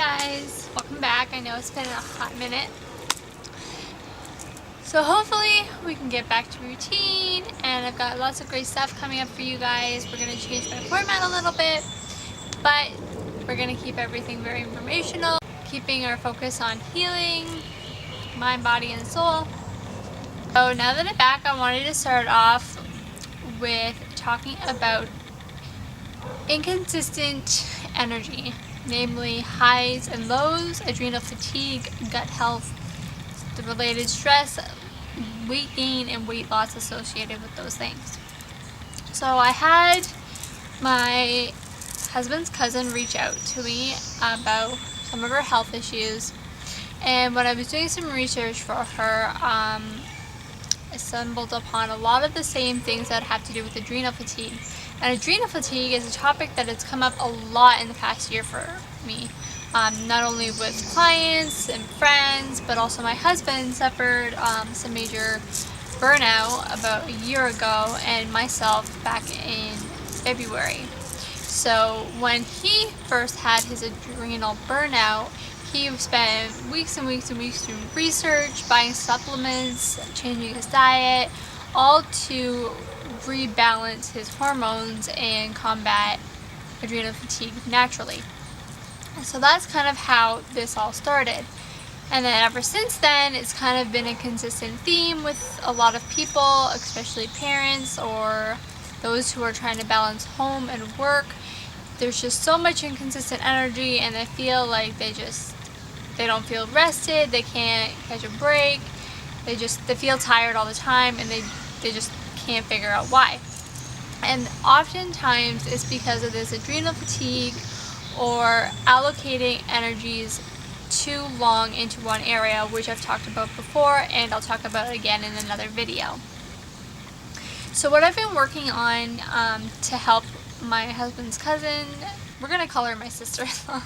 guys, welcome back. I know it's been a hot minute. So hopefully we can get back to routine, and I've got lots of great stuff coming up for you guys. We're going to change my format a little bit, but we're going to keep everything very informational, keeping our focus on healing, mind, body, and soul. So now that I'm back, I wanted to start off with talking about inconsistent energy, namely highs and lows, adrenal fatigue, gut health, the related stress, weight gain, and weight loss associated with those things. So I had my husband's cousin reach out to me about some of her health issues, and when I was doing some research for her, I stumbled upon a lot of the same things that have to do with adrenal fatigue. And adrenal fatigue is a topic that has come up a lot in the past year for me. Not only with clients and friends, but also my husband suffered some major burnout about a year ago, and myself back in February. So when he first had his adrenal burnout, he spent weeks and weeks and weeks doing research, buying supplements, changing his diet, all to rebalance his hormones and combat adrenal fatigue naturally. So that's kind of how this all started. And then ever since then, it's kind of been a consistent theme with a lot of people, especially parents or those who are trying to balance home and work. There's just so much inconsistent energy, and they feel like they don't feel rested, they can't catch a break, they feel tired all the time, and they just can't figure out why. And oftentimes it's because of this adrenal fatigue or allocating energies too long into one area, which I've talked about before, and I'll talk about again in another video. So what I've been working on to help my husband's cousin, we're gonna call her my sister-in-law,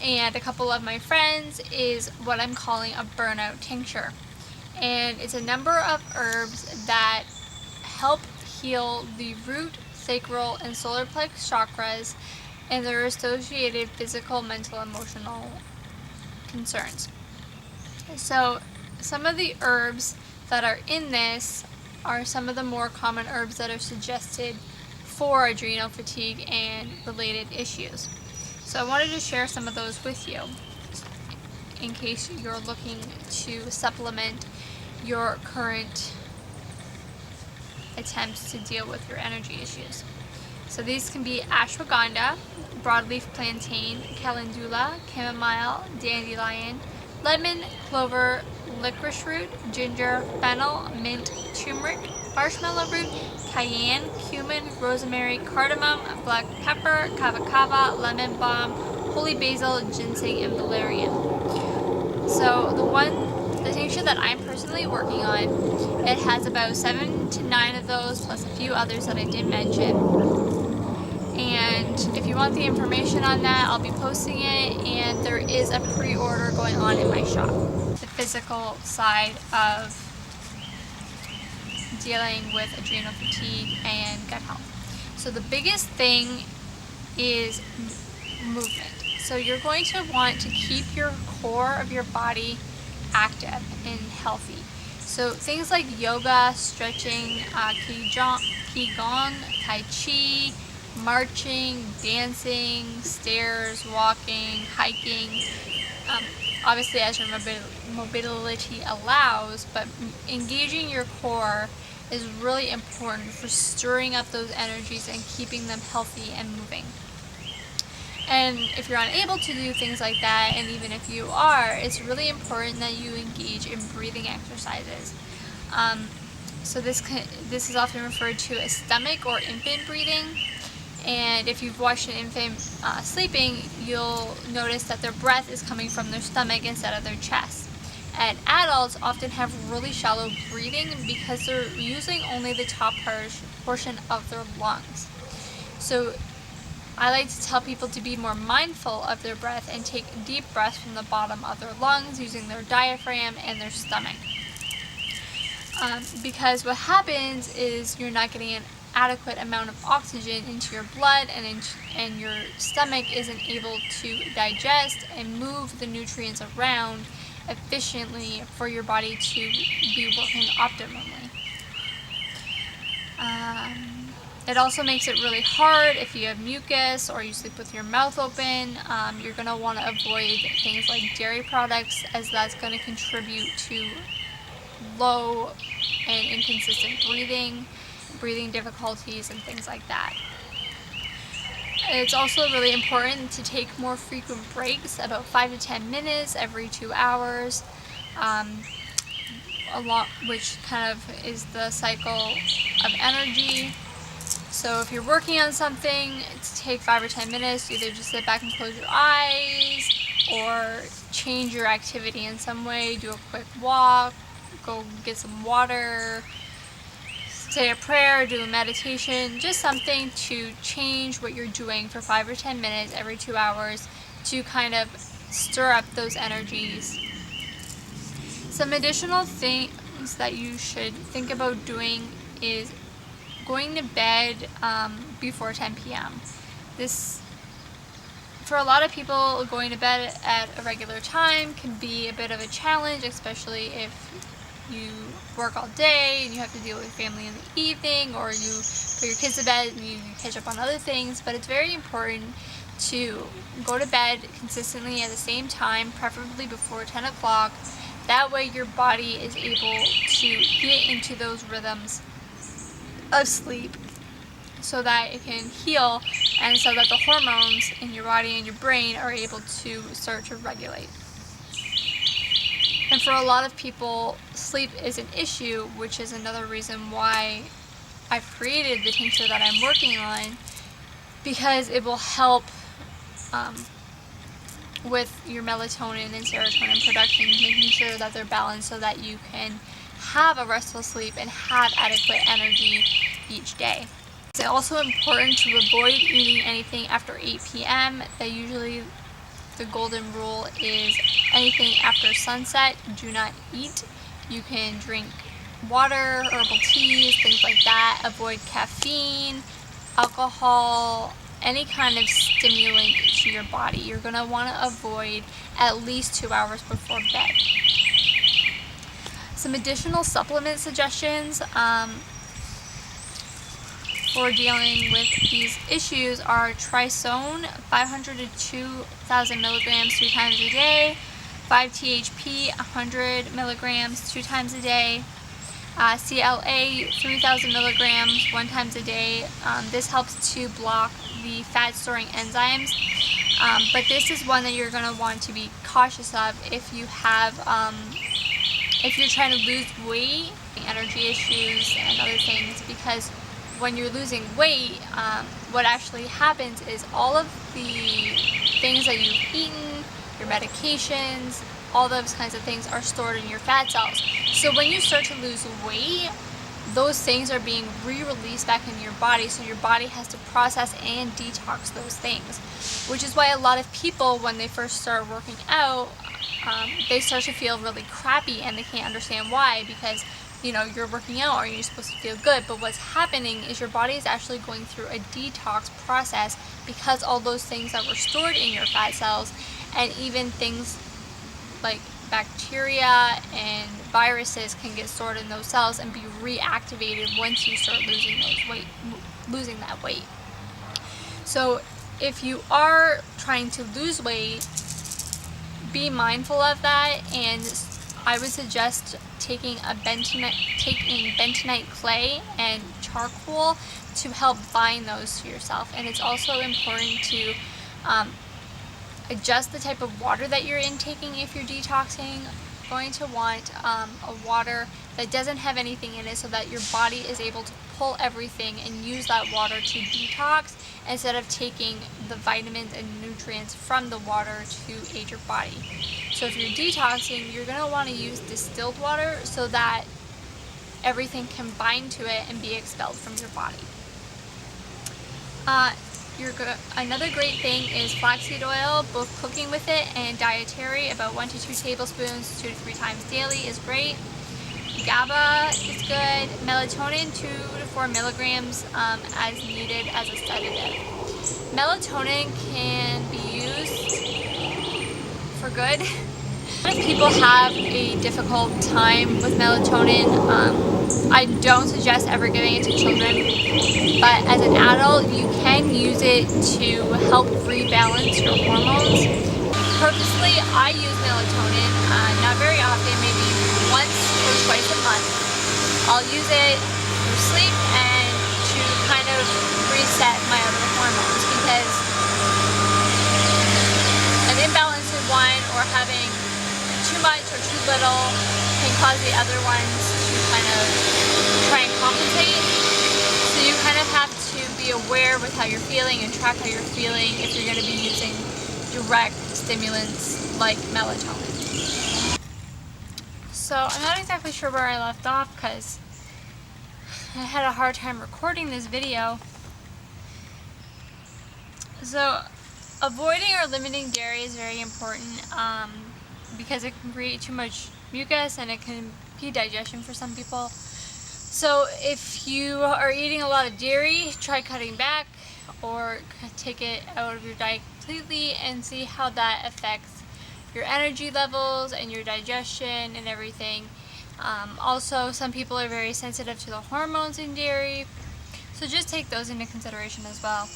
and a couple of my friends, is what I'm calling a burnout tincture. And it's a number of herbs that help heal the root, sacral, and solar plex chakras and their associated physical, mental, emotional concerns. So some of the herbs that are in this are some of the more common herbs that are suggested for adrenal fatigue and related issues. So I wanted to share some of those with you in case you're looking to supplement your current attempts to deal with your energy issues. So these can be ashwagandha, broadleaf plantain, calendula, chamomile, dandelion, lemon, clover, licorice root, ginger, fennel, mint, turmeric, marshmallow root, cayenne, cumin, rosemary, cardamom, black pepper, kava kava, lemon balm, holy basil, ginseng, and valerian. So the tincture that I'm personally working on, it has about 7 to 9 of those, plus a few others that I did mention. And if you want the information on that, I'll be posting it, and there is a pre-order going on in my shop. The physical side of dealing with adrenal fatigue and gut health. So the biggest thing is movement. So you're going to want to keep your core of your body active and healthy. So things like yoga, stretching, qigong, tai chi, marching, dancing, stairs, walking, hiking, obviously as your mobility allows, but engaging your core is really important for stirring up those energies and keeping them healthy and moving. And if you're unable to do things like that, and even if you are, it's really important that you engage in breathing exercises. So this is often referred to as stomach or infant breathing. And if you've watched an infant sleeping, you'll notice that their breath is coming from their stomach instead of their chest. And adults often have really shallow breathing because they're using only the top portion of their lungs. So I like to tell people to be more mindful of their breath and take deep breaths from the bottom of their lungs using their diaphragm and their stomach. Because what happens is you're not getting adequate amount of oxygen into your blood, and your stomach isn't able to digest and move the nutrients around efficiently for your body to be working optimally. It also makes it really hard if you have mucus or you sleep with your mouth open. You're going to want to avoid things like dairy products, as that's going to contribute to low and inconsistent breathing difficulties, and things like that. It's also really important to take more frequent breaks, about 5 to 10 minutes every 2 hours, which kind of is the cycle of energy. So if you're working on something, take 5 or 10 minutes, either just sit back and close your eyes, or change your activity in some way, do a quick walk, go get some water, say a prayer, do a meditation, just something to change what you're doing for 5 or 10 minutes every 2 hours to kind of stir up those energies. Some additional things that you should think about doing is going to bed before 10 p.m. This, for a lot of people, going to bed at a regular time can be a bit of a challenge, especially if you work all day and you have to deal with family in the evening, or you put your kids to bed and you catch up on other things. But it's very important to go to bed consistently at the same time, preferably before 10 o'clock. That way your body is able to get into those rhythms of sleep so that it can heal, and so that the hormones in your body and your brain are able to start to regulate. And for a lot of people, sleep is an issue, which is another reason why I've created the tincture that I'm working on, because it will help with your melatonin and serotonin production, making sure that they're balanced so that you can have a restful sleep and have adequate energy each day. It's also important to avoid eating anything after 8 p.m. That usually the golden rule is anything after sunset, do not eat. You can drink water, herbal teas, things like that. Avoid caffeine, alcohol, any kind of stimulant to your body. You're going to want to avoid at least 2 hours before bed. Some additional supplement suggestions for dealing with these issues are Trisone, 500 to 2,000 milligrams 3 times a day, 5-THP, 100 milligrams 2 times a day, CLA, 3,000 milligrams 1 time a day. This helps to block the fat-storing enzymes, but this is one that you're going to want to be cautious of if you have, if you're trying to lose weight, energy issues, and other things, because when you're losing weight, what actually happens is all of the things that you've eaten, your medications, all those kinds of things are stored in your fat cells. So when you start to lose weight, those things are being re-released back in your body, so your body has to process and detox those things, which is why a lot of people, when they first start working out, they start to feel really crappy, and they can't understand why, because you're working out or you're supposed to feel good, but what's happening is your body is actually going through a detox process, because all those things that were stored in your fat cells, and even things like bacteria and viruses, can get stored in those cells and be reactivated once you start losing that weight. So if you are trying to lose weight, be mindful of that, and I would suggest taking bentonite clay and charcoal to help bind those to yourself. And it's also important to adjust the type of water that you're intaking if you're detoxing. You're going to want a water that doesn't have anything in it, so that your body is able to pull everything and use that water to detox, instead of taking the vitamins and nutrients from the water to aid your body. So if you're detoxing, you're going to want to use distilled water so that everything can bind to it and be expelled from your body. Another great thing is flaxseed oil. Both cooking with it and dietary, about 1 to 2 tablespoons 2 to 3 times daily, is great. GABA is good. Melatonin 2 to 4 milligrams as needed as a sedative. Melatonin can be used for good. A lot of people have a difficult time with melatonin. I don't suggest ever giving it to children, but as an adult you can use it to help rebalance your hormones. Personally, I use melatonin, not very often, maybe once or twice a month. I'll use it for sleep and to kind of reset my other hormones, because an imbalance in one or having too much or too little can cause the other ones to kind of try and compensate. So you kind of have to be aware with how you're feeling and track how you're feeling if you're going to be using direct stimulants like melatonin. So I'm not exactly sure where I left off because I had a hard time recording this video. So avoiding or limiting dairy is very important because it can create too much mucus and it can impede digestion for some people. So if you are eating a lot of dairy, try cutting back or take it out of your diet completely and see how that affects your energy levels and your digestion and everything. Also, some people are very sensitive to the hormones in dairy, so just take those into consideration as well.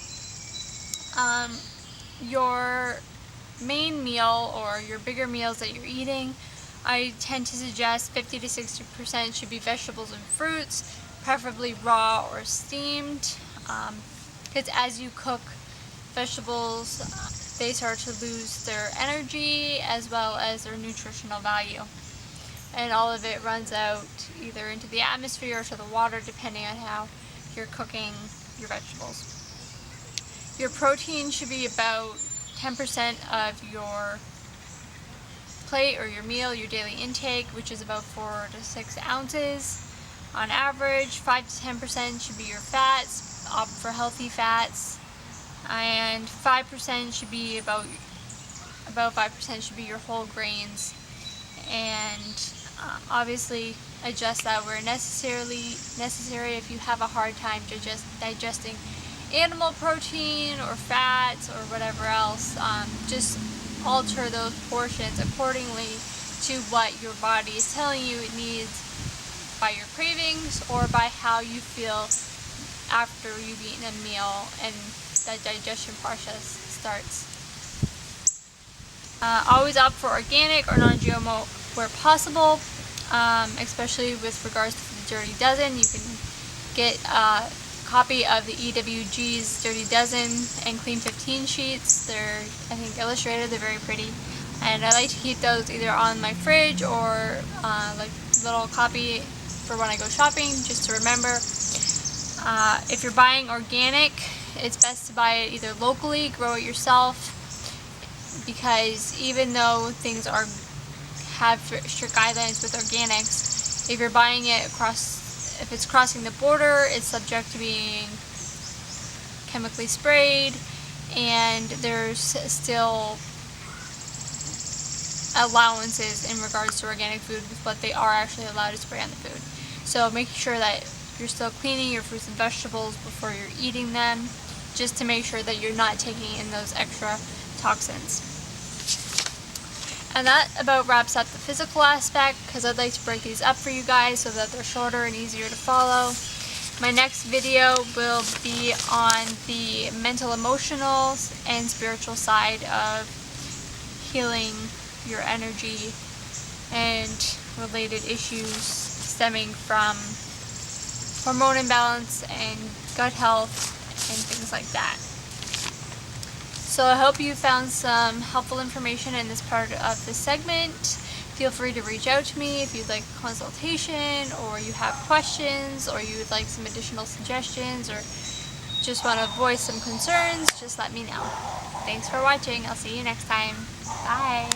Your main meal or your bigger meals that you're eating, I tend to suggest 50 to 60% should be vegetables and fruits, preferably raw or steamed, because as you cook vegetables, they start to lose their energy as well as their nutritional value. And all of it runs out either into the atmosphere or to the water, depending on how you're cooking your vegetables. Your protein should be about 10% of your plate or your meal, your daily intake, which is about 4 to 6 ounces on average. 5 to 10% should be your fats, opt for healthy fats, and 5% should be about 5% should be your whole grains, and obviously adjust that where necessary if you have a hard time digesting animal protein or fats or whatever else. Just alter those portions accordingly to what your body is telling you it needs by your cravings or by how you feel after you've eaten a meal and that digestion process starts. Always opt for organic or non-GMO where possible, especially with regards to the Dirty Dozen. You can get a copy of the EWG's Dirty Dozen and Clean 15 sheets. They're, I think, illustrated. They're very pretty, and I like to keep those either on my fridge or like a little copy for when I go shopping, just to remember. If you're buying organic, it's best to buy it either locally, grow it yourself, because even though things have strict guidelines with organics, if you're buying it if it's crossing the border, it's subject to being chemically sprayed, and there's still allowances in regards to organic food with what they are actually allowed to spray on the food. So make sure that you're still cleaning your fruits and vegetables before you're eating them, just to make sure that you're not taking in those extra toxins. And that about wraps up the physical aspect, because I'd like to break these up for you guys so that they're shorter and easier to follow. My next video will be on the mental, emotional, and spiritual side of healing your energy and related issues stemming from hormone imbalance and gut health and things like that. So I hope you found some helpful information in this part of the segment. Feel free to reach out to me if you'd like a consultation, or you have questions, or you would like some additional suggestions, or just want to voice some concerns. Just let me know. Thanks for watching. I'll see you next time. Bye.